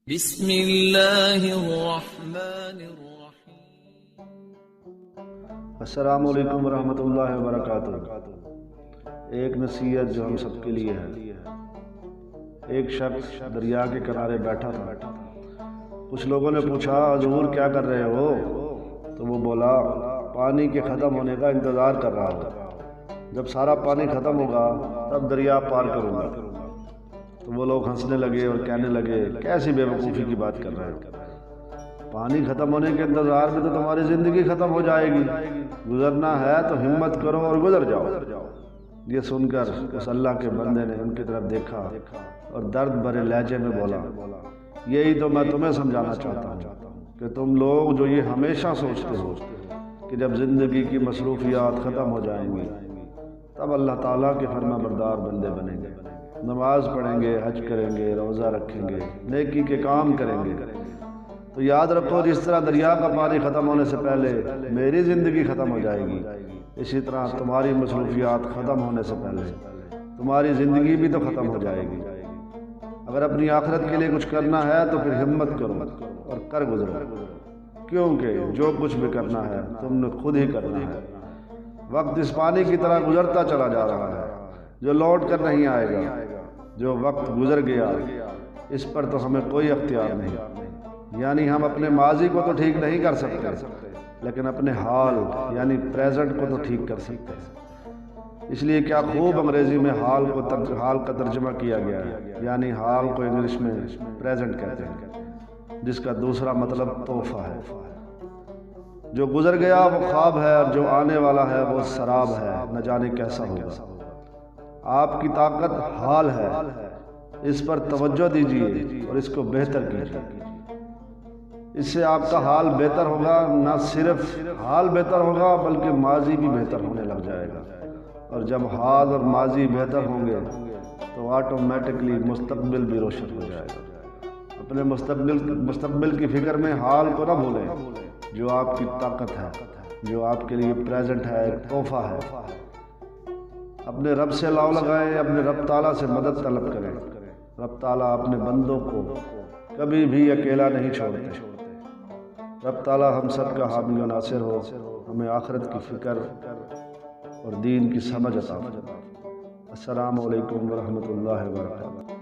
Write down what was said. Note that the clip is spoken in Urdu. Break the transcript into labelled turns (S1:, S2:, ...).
S1: بسم اللہ الرحمن الرحیم۔
S2: السلام علیکم ورحمۃ اللہ وبرکاتہ۔ ایک نصیحت جو ہم سب کے لیے ہے۔ ایک شخص دریا کے کنارے بیٹھا تھا۔ کچھ لوگوں نے پوچھا حضور کیا کر رہے ہو؟ تو وہ بولا پانی کے ختم ہونے کا انتظار کر رہا ہوں، جب سارا پانی ختم ہوگا تب دریا پار کروں گا۔ تو وہ لوگ ہنسنے لگے اور کہنے لگے کیسی بے وقوفی کی بات کر رہے ہو، پانی ختم ہونے کے انتظار میں تو تمہاری زندگی ختم ہو جائے گی، گزرنا ہے تو ہمت کرو اور گزر جاؤ۔ یہ سن کر اس اللہ کے بندے نے ان کی طرف دیکھا اور درد بھرے لہجے میں بولا یہی تو میں تمہیں سمجھانا چاہتا ہوں کہ تم لوگ جو یہ ہمیشہ سوچتے ہو کہ جب زندگی کی مصروفیات ختم ہو جائیں گی تب اللہ تعالیٰ کے فرما بردار بندے بنیں گے، نماز پڑھیں گے، حج کریں گے، روزہ رکھیں گے، نیکی کے کام کریں گے، تو یاد رکھو جس طرح دریا کا پانی ختم ہونے سے پہلے میری زندگی ختم ہو جائے گی، اسی طرح تمہاری مصروفیات ختم ہونے سے پہلے تمہاری زندگی بھی تو ختم ہو جائے گی۔ اگر اپنی آخرت کے لیے کچھ کرنا ہے تو پھر ہمت کرو اور کر گزرو، کیونکہ جو کچھ بھی کرنا ہے تم نے خود ہی کرنا ہے۔ وقت اس پانی کی طرح گزرتا چلا جا رہا ہے جو لوٹ کر نہیں آئے گا۔ جو وقت گزر گیا اس پر تو ہمیں کوئی اختیار نہیں، یعنی ہم اپنے ماضی کو تو ٹھیک نہیں کر سکتے لیکن اپنے حال یعنی پریزنٹ کو تو ٹھیک کر سکتے ہیں۔ اس لیے کیا خوب انگریزی میں حال کا ترجمہ کیا گیا ہے، یعنی حال کو انگلش میں پریزنٹ کہتے ہیں، جس کا دوسرا مطلب تحفہ ہے۔ جو گزر گیا وہ خواب ہے اور جو آنے والا ہے وہ سراب ہے، نہ جانے کیسا ہوگا۔ آپ کی طاقت حال ہے، اس پر توجہ دیجیے اور اس کو بہتر کیجیے، اس سے آپ کا حال بہتر ہوگا۔ نہ صرف حال بہتر ہوگا بلکہ ماضی بھی بہتر ہونے لگ جائے گا، اور جب حال اور ماضی بہتر ہوں گے تو آٹومیٹکلی مستقبل بھی روشن ہو جائے گا۔ اپنے مستقبل کی فکر میں حال کو نہ بھولیں، جو آپ کی طاقت ہے، جو آپ کے لیے پریزنٹ ہے، ایک تحفہ ہے۔ اپنے رب سے لاؤ لگائیں، اپنے رب تعالیٰ سے مدد طلب کریں۔ رب تعالیٰ اپنے بندوں کو کبھی بھی اکیلا نہیں چھوڑتے۔ رب تعالیٰ ہم سب کا حامی و ناصر ہو، ہمیں آخرت کی فکر اور دین کی سمجھ عطا فرمائے۔ السلام علیکم ورحمۃ اللہ وبرکاتہ۔